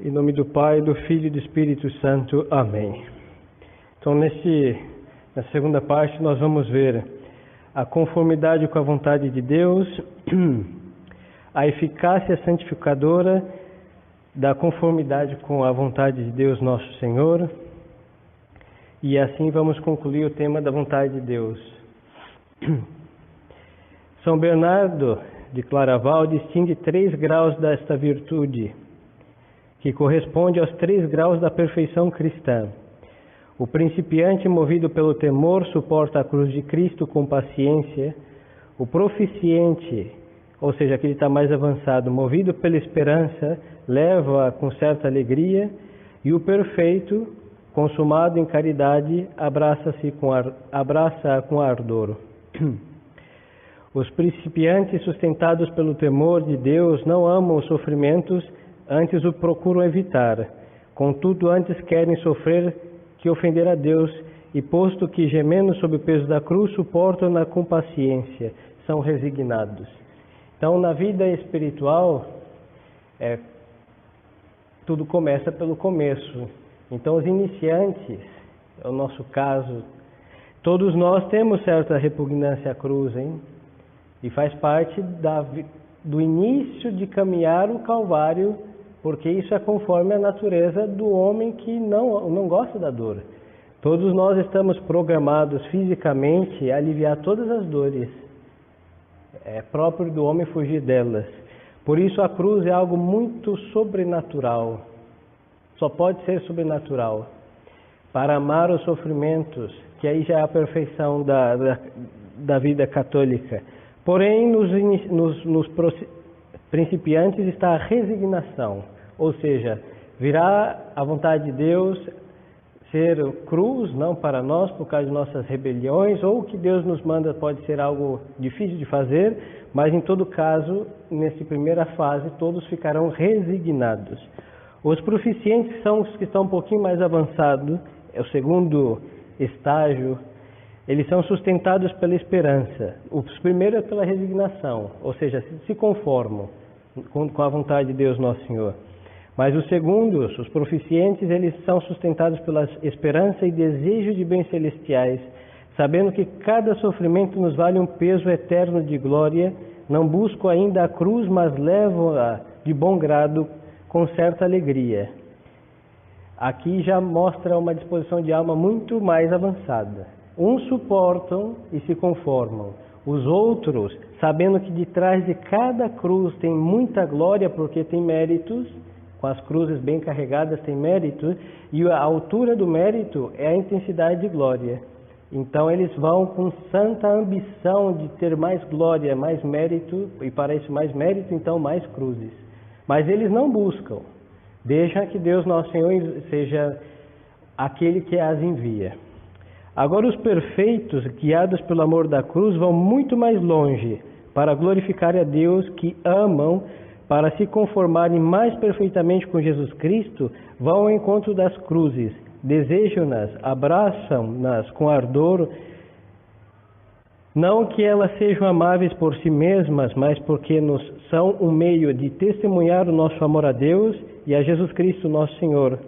Em nome do Pai, do Filho e do Espírito Santo. Amém. Então, na segunda parte, nós vamos ver a conformidade com a vontade de Deus, a eficácia santificadora da conformidade com a vontade de Deus, nosso Senhor, e assim vamos concluir o tema da vontade de Deus. São Bernardo de Claraval distingue 3 graus desta virtude, que corresponde aos 3 graus da perfeição cristã. O principiante, movido pelo temor, suporta a cruz de Cristo com paciência. O proficiente, ou seja, aquele que está mais avançado, movido pela esperança, leva com certa alegria. E o perfeito, consumado em caridade, abraça com ardor. Os principiantes, sustentados pelo temor de Deus, não amam os sofrimentos, antes o procuram evitar. Contudo, antes querem sofrer que ofender a Deus, e posto que, gemendo sob o peso da cruz, suportam-na com paciência, são resignados. Então, na vida espiritual, tudo começa pelo começo. Então, os iniciantes, é o nosso caso, todos nós temos certa repugnância à cruz, hein? E faz parte do início de caminhar o Calvário, porque isso é conforme a natureza do homem que não gosta da dor. Todos nós estamos programados fisicamente a aliviar todas as dores. É próprio do homem fugir delas. Por isso a cruz é algo muito sobrenatural. Só pode ser sobrenatural. Para amar os sofrimentos, que aí já é a perfeição da vida católica. Porém, nos principiantes está a resignação, ou seja, virá a vontade de Deus ser cruz, não para nós, por causa de nossas rebeliões, ou o que Deus nos manda pode ser algo difícil de fazer, mas em todo caso, nessa primeira fase, todos ficarão resignados. Os proficientes são os que estão um pouquinho mais avançados, é o segundo estágio. Eles são sustentados pela esperança. Os primeiros é pela resignação, ou seja, se conformam com a vontade de Deus Nosso Senhor. Mas os segundos, os proficientes, eles são sustentados pela esperança e desejo de bens celestiais, sabendo que cada sofrimento nos vale um peso eterno de glória. Não busco ainda a cruz, mas levo-a de bom grado com certa alegria. Aqui já mostra uma disposição de alma muito mais avançada. Uns suportam e se conformam. Os outros, sabendo que de trás de cada cruz tem muita glória, porque tem méritos, com as cruzes bem carregadas tem mérito, e a altura do mérito é a intensidade de glória. Então eles vão com santa ambição de ter mais glória, mais mérito, e para isso mais mérito, então mais cruzes. Mas eles não buscam. Deixa que Deus Nosso Senhor seja aquele que as envia. Agora os perfeitos, guiados pelo amor da cruz, vão muito mais longe para glorificar a Deus, que amam, para se conformarem mais perfeitamente com Jesus Cristo, vão ao encontro das cruzes, desejam-nas, abraçam-nas com ardor, não que elas sejam amáveis por si mesmas, mas porque nos são um meio de testemunhar o nosso amor a Deus e a Jesus Cristo, nosso Senhor.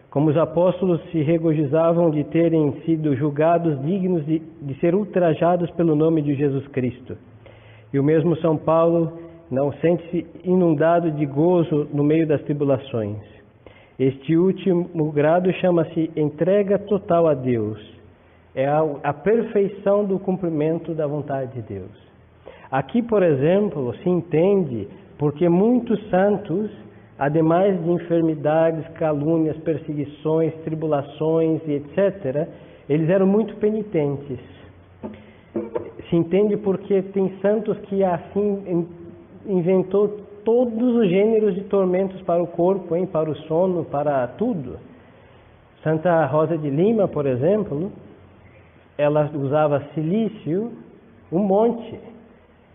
Como os apóstolos se regozijavam de terem sido julgados dignos de ser ultrajados pelo nome de Jesus Cristo. E o mesmo São Paulo não sente-se inundado de gozo no meio das tribulações. Este último grado chama-se entrega total a Deus. É a perfeição do cumprimento da vontade de Deus. Aqui, por exemplo, se entende porque muitos santos, ademais de enfermidades, calúnias, perseguições, tribulações e etc., eles eram muito penitentes. Se entende porque tem santos que assim inventou todos os gêneros de tormentos para o corpo, para o sono, para tudo. Santa Rosa de Lima, por exemplo, ela usava silício, um monte.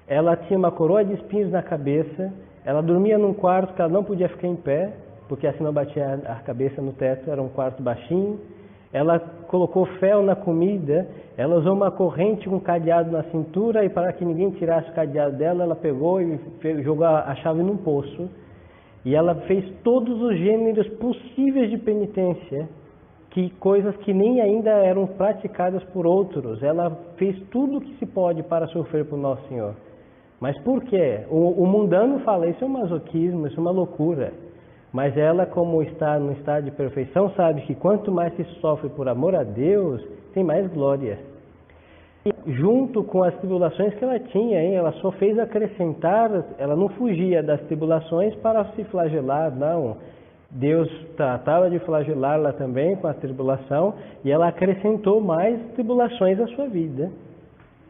Ela tinha uma coroa de espinhos na cabeça. Ela dormia num quarto que ela não podia ficar em pé, porque senão batia a cabeça no teto, era um quarto baixinho. Ela colocou fel na comida, ela usou uma corrente com um cadeado na cintura, e para que ninguém tirasse o cadeado dela, ela pegou e jogou a chave num poço. E ela fez todos os gêneros possíveis de penitência, coisas que nem ainda eram praticadas por outros. Ela fez tudo o que se pode para sofrer por Nosso Senhor. Mas por quê? O mundano fala, isso é um masoquismo, isso é uma loucura. Mas ela, como está no estado de perfeição, sabe que quanto mais se sofre por amor a Deus, tem mais glória. E junto com as tribulações que ela tinha, ela só fez acrescentar, ela não fugia das tribulações para se flagelar, não. Deus tratava de flagelá-la também com a tribulação, e ela acrescentou mais tribulações à sua vida.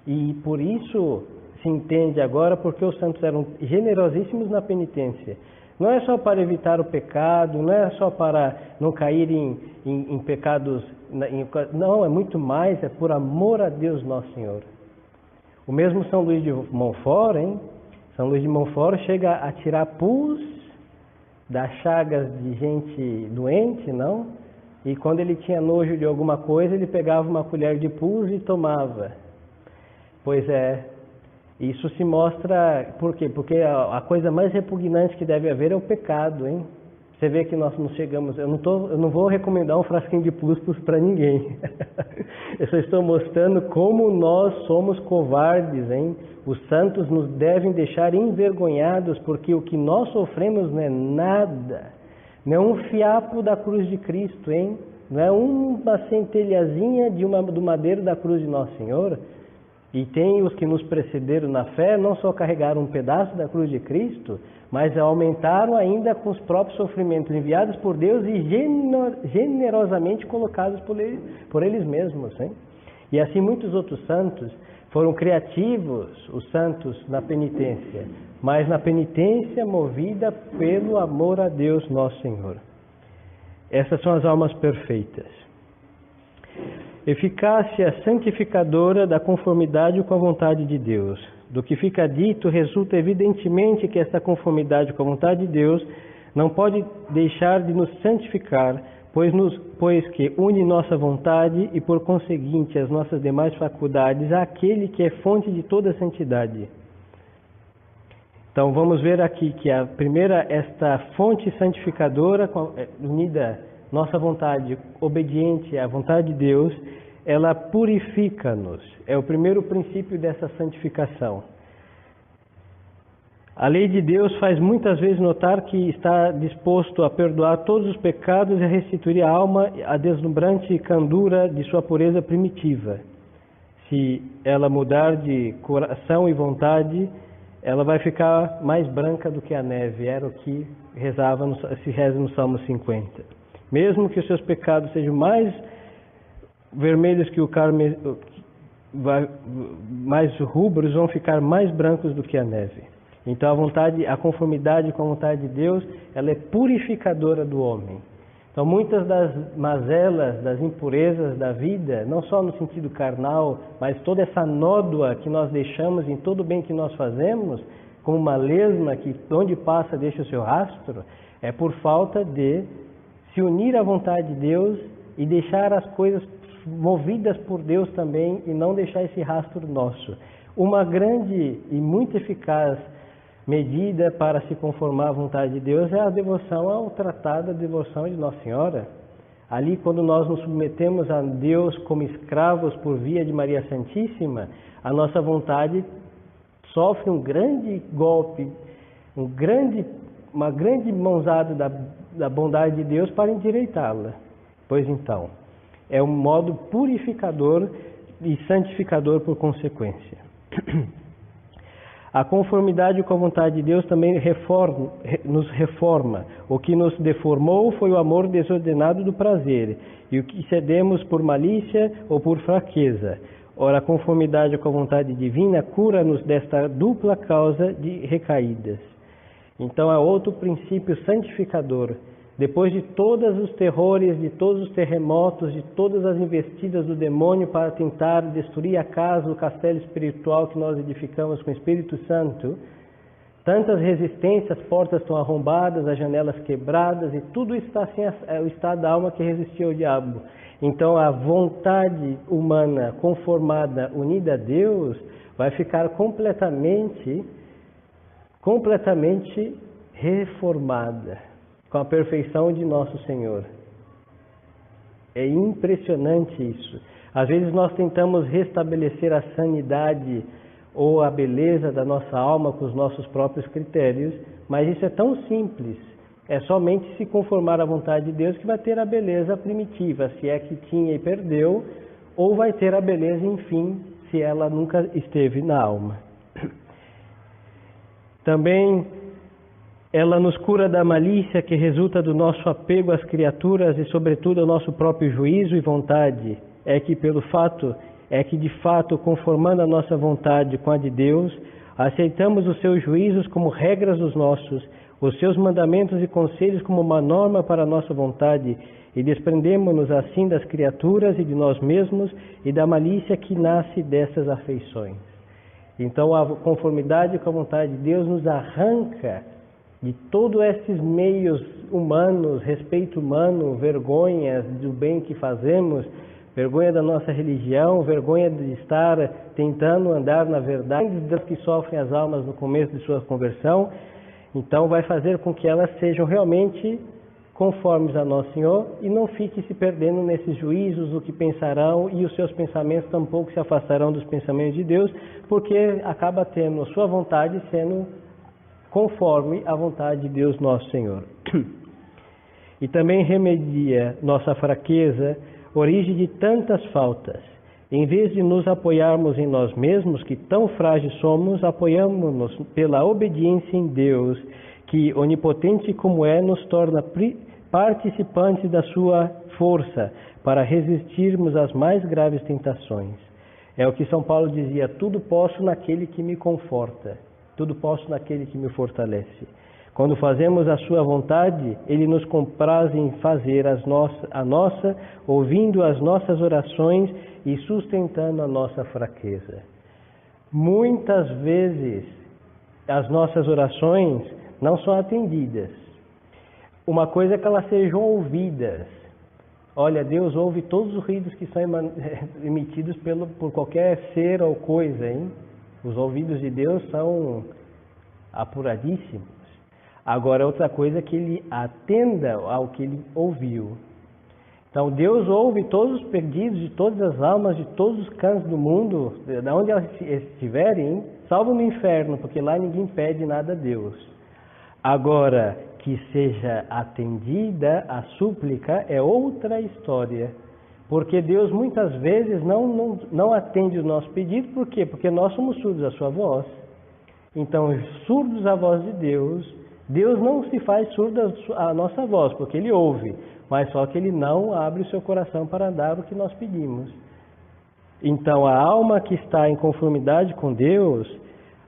E por isso se entende agora porque os santos eram generosíssimos na penitência. Não é só para evitar o pecado, não é só para não cair em pecados, não, é muito mais, é por amor a Deus Nosso Senhor. O mesmo São Luís de Montfort, São Luís de Montfort chega a tirar pus das chagas de gente doente, não? E quando ele tinha nojo de alguma coisa, ele pegava uma colher de pus e tomava. Pois é, isso se mostra, por quê? Porque a coisa mais repugnante que deve haver é o pecado, Você vê que nós não chegamos, eu não vou recomendar um frasquinho de pus para ninguém. Eu só estou mostrando como nós somos covardes, Os santos nos devem deixar envergonhados, porque o que nós sofremos não é nada. Não é um fiapo da cruz de Cristo, Não é uma centelhazinha do madeiro da cruz de Nosso Senhor. E tem os que nos precederam na fé, não só carregaram um pedaço da cruz de Cristo, mas aumentaram ainda com os próprios sofrimentos enviados por Deus e generosamente colocados por eles mesmos. E assim muitos outros santos foram criativos, os santos na penitência, mas na penitência movida pelo amor a Deus Nosso Senhor. Essas são as almas perfeitas. Eficácia santificadora da conformidade com a vontade de Deus. Do que fica dito, resulta evidentemente que esta conformidade com a vontade de Deus não pode deixar de nos santificar, pois que une nossa vontade e, por conseguinte, as nossas demais faculdades àquele que é fonte de toda a santidade. Então, vamos ver aqui que a primeira, esta fonte santificadora, unida nossa vontade, obediente à vontade de Deus, ela purifica-nos. É o primeiro princípio dessa santificação. A lei de Deus faz muitas vezes notar que está disposto a perdoar todos os pecados e a restituir a alma à deslumbrante candura de sua pureza primitiva. Se ela mudar de coração e vontade, ela vai ficar mais branca do que a neve. Era o que se reza no Salmo 50. Mesmo que os seus pecados sejam mais vermelhos que o carme, mais rubros, vão ficar mais brancos do que a neve. Então a conformidade com a vontade de Deus, ela é purificadora do homem. Então muitas das mazelas, das impurezas da vida, não só no sentido carnal, mas toda essa nódoa que nós deixamos em todo o bem que nós fazemos, como uma lesma que onde passa deixa o seu rastro, é por falta de se unir à vontade de Deus e deixar as coisas movidas por Deus também e não deixar esse rastro nosso. Uma grande e muito eficaz medida para se conformar à vontade de Deus é a devoção ao tratado da devoção de Nossa Senhora. Ali, quando nós nos submetemos a Deus como escravos por via de Maria Santíssima, a nossa vontade sofre um grande golpe, uma grande mãozada da bondade de Deus para endireitá-la. Pois então, é um modo purificador e santificador por consequência. A conformidade com a vontade de Deus também nos reforma. O que nos deformou foi o amor desordenado do prazer, e o que cedemos por malícia ou por fraqueza. Ora, a conformidade com a vontade divina cura-nos desta dupla causa de recaídas. Então, é outro princípio santificador. Depois de todos os terrores, de todos os terremotos, de todas as investidas do demônio para tentar destruir a casa, o castelo espiritual que nós edificamos com o Espírito Santo, tantas resistências, as portas estão arrombadas, as janelas quebradas, e tudo está assim, é o estado da alma que resistiu ao diabo. Então a vontade humana conformada, unida a Deus, vai ficar completamente reformada com a perfeição de nosso Senhor. É impressionante isso. Às vezes nós tentamos restabelecer a sanidade ou a beleza da nossa alma com os nossos próprios critérios, mas isso é tão simples. É somente se conformar à vontade de Deus que vai ter a beleza primitiva, se é que tinha e perdeu, ou vai ter a beleza, enfim, se ela nunca esteve na alma. Também ela nos cura da malícia que resulta do nosso apego às criaturas e, sobretudo, ao nosso próprio juízo e vontade. É que de fato, conformando a nossa vontade com a de Deus, aceitamos os seus juízos como regras dos nossos, os seus mandamentos e conselhos como uma norma para a nossa vontade, e desprendemo-nos assim das criaturas e de nós mesmos e da malícia que nasce dessas afeições. Então, a conformidade com a vontade de Deus nos arranca de todos esses meios humanos, respeito humano, vergonhas do bem que fazemos, vergonha da nossa religião, vergonha de estar tentando andar na verdade das que sofrem as almas no começo de sua conversão. Então vai fazer com que elas sejam realmente conformes a nosso Senhor e não fique se perdendo nesses juízos, o que pensarão, e os seus pensamentos tampouco se afastarão dos pensamentos de Deus, porque acaba tendo a sua vontade sendo conforme a vontade de Deus nosso Senhor. E também remedia nossa fraqueza, origem de tantas faltas. Em vez de nos apoiarmos em nós mesmos, que tão frágeis somos, apoiamos-nos pela obediência em Deus, que, onipotente como é, nos torna participantes da sua força, para resistirmos às mais graves tentações. É o que São Paulo dizia: tudo posso naquele que me conforta, tudo posso naquele que me fortalece. Quando fazemos a sua vontade, Ele nos compraz em fazer a nossa, ouvindo as nossas orações e sustentando a nossa fraqueza. Muitas vezes as nossas orações não são atendidas. Uma coisa é que elas sejam ouvidas. Olha, Deus ouve todos os ruídos que são emitidos por qualquer ser ou coisa, hein? Os ouvidos de Deus são apuradíssimos. Agora, outra coisa é que Ele atenda ao que Ele ouviu. Então, Deus ouve todos os pedidos de todas as almas, de todos os cantos do mundo, de onde elas estiverem, salvo no inferno, porque lá ninguém pede nada a Deus. Agora, que seja atendida a súplica é outra história. Porque Deus muitas vezes não atende o nosso pedido, por quê? Porque nós somos surdos à sua voz. Então, surdos à voz de Deus, Deus não se faz surdo à nossa voz, porque Ele ouve, mas só que Ele não abre o seu coração para dar o que nós pedimos. Então, a alma que está em conformidade com Deus,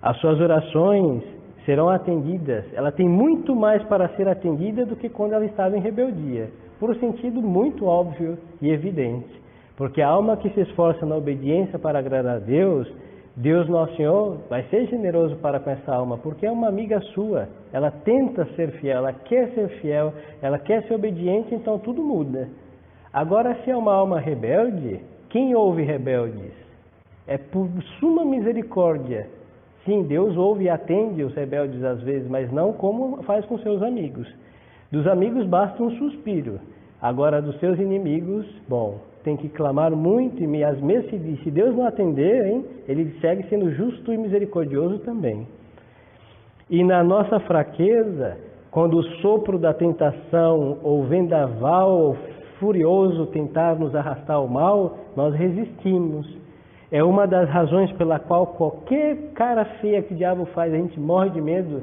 as suas orações serão atendidas. Ela tem muito mais para ser atendida do que quando ela estava em rebeldia, por um sentido muito óbvio e evidente. Porque a alma que se esforça na obediência para agradar a Deus, Deus nosso Senhor vai ser generoso para com essa alma, porque é uma amiga sua. Ela tenta ser fiel, ela quer ser fiel, ela quer ser obediente, então tudo muda. Agora, se é uma alma rebelde, quem ouve rebeldes? É por suma misericórdia. Sim, Deus ouve e atende os rebeldes às vezes, mas não como faz com seus amigos. Dos amigos basta um suspiro. Agora, dos seus inimigos, bom, tem que clamar muito, e se Deus não atender, hein, Ele segue sendo justo e misericordioso também. E na nossa fraqueza, quando o sopro da tentação ou vendaval furioso tentar nos arrastar ao mal, nós resistimos. É uma das razões pela qual qualquer cara feia que o diabo faz, a gente morre de medo,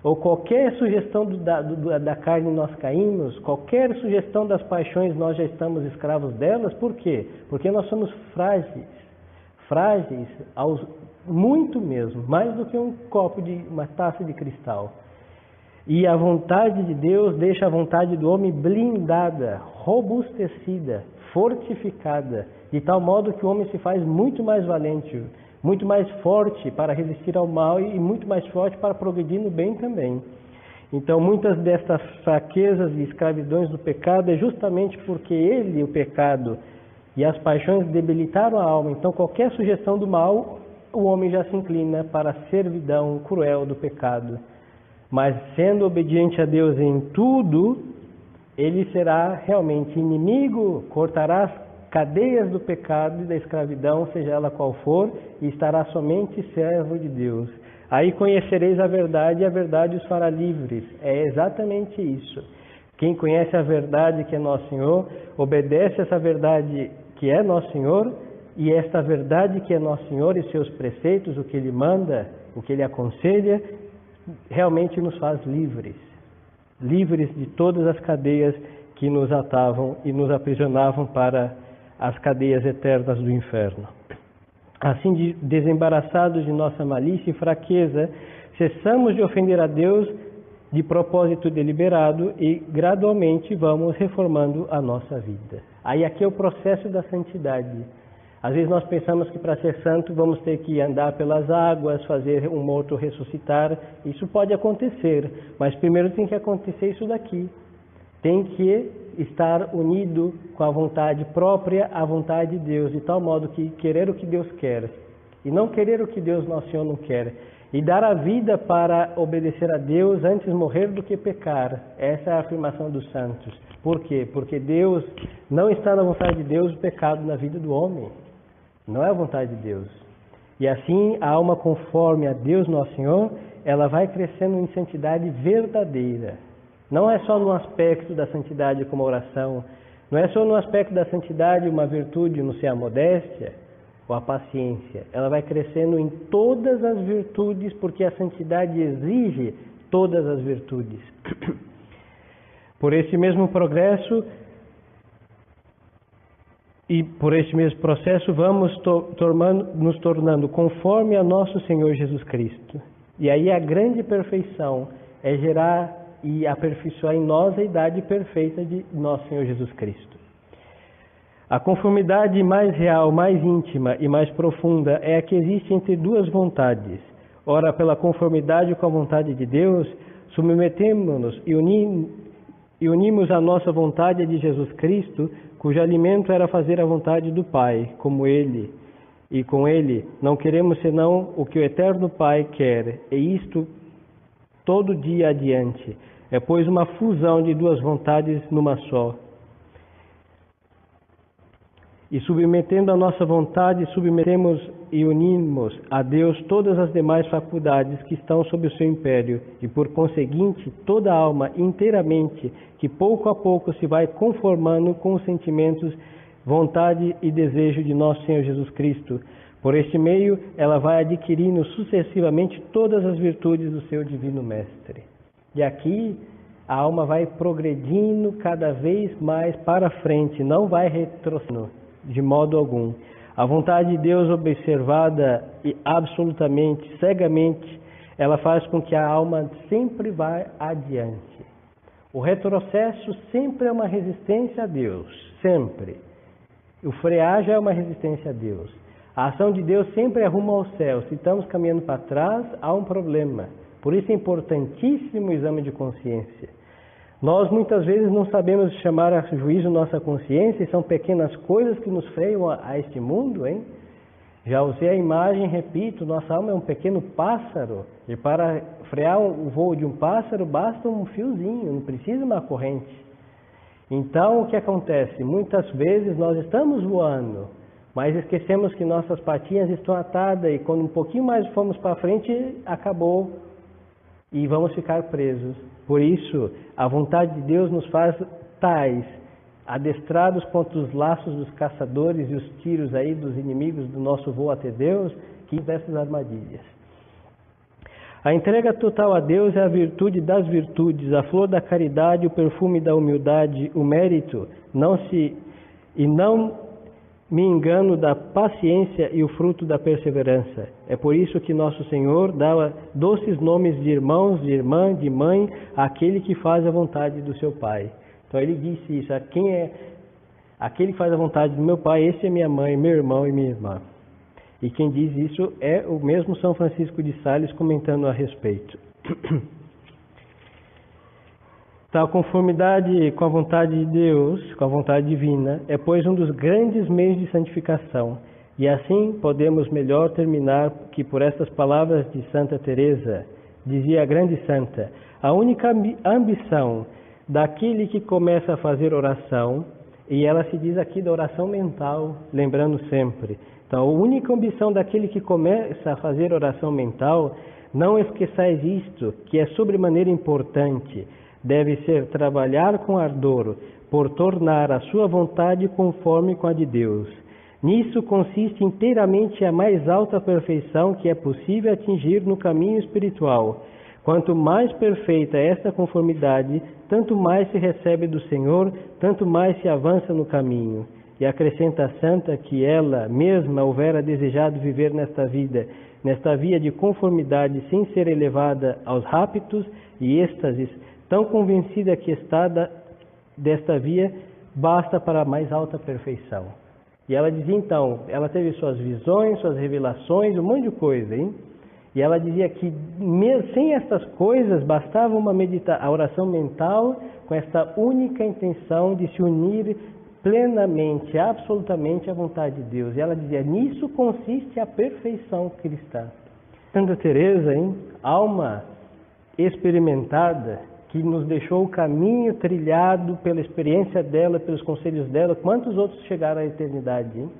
ou qualquer sugestão da carne nós caímos, qualquer sugestão das paixões nós já estamos escravos delas. Por quê? Porque nós somos frágeis, muito mesmo, mais do que uma taça de cristal. E a vontade de Deus deixa a vontade do homem blindada, robustecida, fortificada, de tal modo que o homem se faz muito mais valente, muito mais forte para resistir ao mal e muito mais forte para progredir no bem também. Então, muitas destas fraquezas e escravidões do pecado é justamente porque ele, o pecado e as paixões debilitaram a alma. Então, qualquer sugestão do mal, o homem já se inclina para a servidão cruel do pecado. Mas sendo obediente a Deus em tudo, ele será realmente inimigo, cortará as cadeias do pecado e da escravidão, seja ela qual for, e estará somente servo de Deus. Aí conhecereis a verdade e a verdade os fará livres. É exatamente isso. Quem conhece a verdade que é nosso Senhor, obedece essa verdade que é nosso Senhor, e esta verdade que é nosso Senhor e seus preceitos, o que Ele manda, o que Ele aconselha, realmente nos faz livres. Livres de todas as cadeias que nos atavam e nos aprisionavam para as cadeias eternas do inferno. Assim, desembaraçados de nossa malícia e fraqueza, cessamos de ofender a Deus de propósito deliberado e gradualmente vamos reformando a nossa vida. Aí aqui é o processo da santidade. Às vezes nós pensamos que para ser santo vamos ter que andar pelas águas, fazer um morto ressuscitar. Isso pode acontecer, mas primeiro tem que acontecer isso daqui. Tem que estar unido com a vontade própria, à vontade de Deus, de tal modo que querer o que Deus quer e não querer o que Deus nosso Senhor não quer. E dar a vida para obedecer a Deus antes morrer do que pecar. Essa é a afirmação dos santos. Por quê? Porque Deus não está na vontade de Deus o pecado na vida do homem. Não é a vontade de Deus. E assim, a alma conforme a Deus nosso Senhor, ela vai crescendo em santidade verdadeira. Não é só no aspecto da santidade como oração, não é só no aspecto da santidade uma virtude, não sei, a modéstia ou a paciência. Ela vai crescendo em todas as virtudes, porque a santidade exige todas as virtudes. Por esse mesmo progresso e por esse mesmo processo vamos nos tornando conforme a nosso Senhor Jesus Cristo. E aí a grande perfeição é gerar e aperfeiçoar em nós a idade perfeita de nosso Senhor Jesus Cristo. A conformidade mais real, mais íntima e mais profunda é a que existe entre duas vontades. Ora, pela conformidade com a vontade de Deus, submetemos-nos e unimos a nossa vontade a de Jesus Cristo, cujo alimento era fazer a vontade do Pai, como Ele. E com Ele não queremos senão o que o Eterno Pai quer, e isto todo dia adiante. É, pois, uma fusão de duas vontades numa só. E submetendo a nossa vontade, submetemos e unimos a Deus todas as demais faculdades que estão sob o seu império, e por conseguinte, toda a alma inteiramente, que pouco a pouco se vai conformando com os sentimentos, vontade e desejo de nosso Senhor Jesus Cristo. Por este meio, ela vai adquirindo sucessivamente todas as virtudes do seu Divino Mestre. E aqui, a alma vai progredindo cada vez mais para frente, não vai retrocedendo de modo algum. A vontade de Deus observada e absolutamente, cegamente, ela faz com que a alma sempre vá adiante. O retrocesso sempre é uma resistência a Deus, sempre. O frear já é uma resistência a Deus. A ação de Deus sempre é rumo ao céu. Se estamos caminhando para trás, há um problema. Por isso é importantíssimo o exame de consciência. Nós muitas vezes não sabemos chamar a juízo nossa consciência, e são pequenas coisas que nos freiam a este mundo, hein? Já usei a imagem, repito, nossa alma é um pequeno pássaro, e para frear o voo de um pássaro basta um fiozinho, não precisa uma corrente. Então o que acontece? Muitas vezes nós estamos voando, mas esquecemos que nossas patinhas estão atadas, e quando um pouquinho mais fomos para frente, acabou, e vamos ficar presos. Por isso, a vontade de Deus nos faz tais, adestrados contra os laços dos caçadores e os tiros aí dos inimigos do nosso voo até Deus, que dessas armadilhas. A entrega total a Deus é a virtude das virtudes, a flor da caridade, o perfume da humildade, o mérito, não me engano da paciência e o fruto da perseverança. É por isso que nosso Senhor dá doces nomes de irmãos, de irmã, de mãe, àquele que faz a vontade do seu Pai. Então ele disse isso, aquele que faz a vontade do meu Pai, esse é minha mãe, meu irmão e minha irmã. E quem diz isso é o mesmo São Francisco de Sales comentando a respeito. Tal conformidade com a vontade de Deus, com a vontade divina, é pois um dos grandes meios de santificação. E assim podemos melhor terminar que por estas palavras de Santa Teresa: dizia a grande santa, a única ambição daquele que começa a fazer oração, e ela se diz aqui da oração mental, lembrando sempre. Então, a única ambição daquele que começa a fazer oração mental, não esqueçais isto, que é sobremaneira importante, deve ser trabalhar com ardor, por tornar a sua vontade conforme com a de Deus. Nisso consiste inteiramente a mais alta perfeição que é possível atingir no caminho espiritual. Quanto mais perfeita é esta conformidade, tanto mais se recebe do Senhor, tanto mais se avança no caminho. E acrescenta a santa que ela mesma houvera desejado viver nesta vida, nesta via de conformidade, sem ser elevada aos raptos e êxtases, tão convencida que está desta via, basta para a mais alta perfeição. E ela dizia então, ela teve suas visões, suas revelações, um monte de coisa, hein? E ela dizia que sem essas coisas bastava a oração mental com esta única intenção de se unir plenamente, absolutamente à vontade de Deus. E ela dizia, nisso consiste a perfeição cristã. Santa Teresa, hein? Alma experimentada, que nos deixou o caminho trilhado pela experiência dela, pelos conselhos dela. Quantos outros chegaram à eternidade, hein?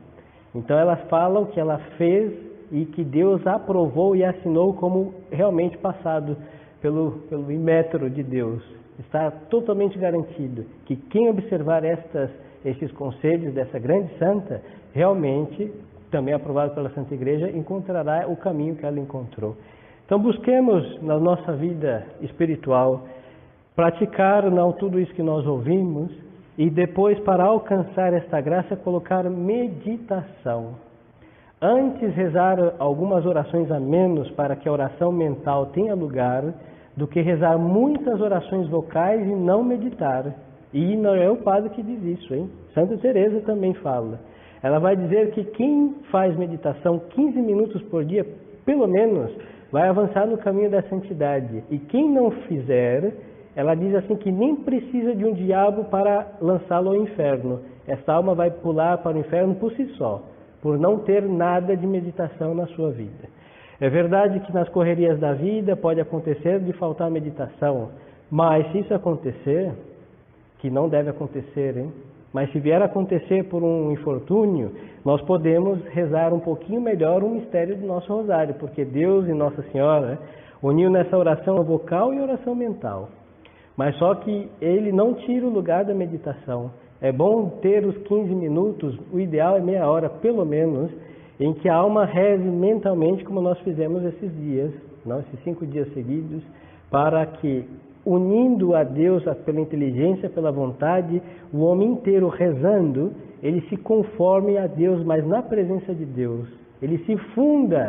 Então ela fala o que ela fez e que Deus aprovou e assinou como realmente passado pelo imetro de Deus. Está totalmente garantido que quem observar estes conselhos dessa grande santa, realmente, também aprovado pela Santa Igreja, encontrará o caminho que ela encontrou. Então busquemos na nossa vida espiritual praticar não tudo isso que nós ouvimos e depois, para alcançar esta graça, colocar meditação. Antes rezar algumas orações a menos para que a oração mental tenha lugar, do que rezar muitas orações vocais e não meditar. E não é o padre que diz isso, hein? Santa Teresa também fala. Ela vai dizer que quem faz meditação 15 minutos por dia, pelo menos, vai avançar no caminho da santidade. E quem não fizer, ela diz assim que nem precisa de um diabo para lançá-lo ao inferno. Essa alma vai pular para o inferno por si só, por não ter nada de meditação na sua vida. É verdade que nas correrias da vida pode acontecer de faltar meditação, mas se isso acontecer, que não deve acontecer, hein? Mas se vier a acontecer por um infortúnio, nós podemos rezar um pouquinho melhor o mistério do nosso rosário, porque Deus e Nossa Senhora uniu nessa oração vocal e oração mental. Mas só que ele não tira o lugar da meditação. É bom ter os 15 minutos, o ideal é meia hora pelo menos, em que a alma reze mentalmente, como nós fizemos esses dias, não, esses 5 dias seguidos, para que, unindo a Deus pela inteligência, pela vontade, o homem inteiro rezando, ele se conforme a Deus, mas na presença de Deus. Ele se funda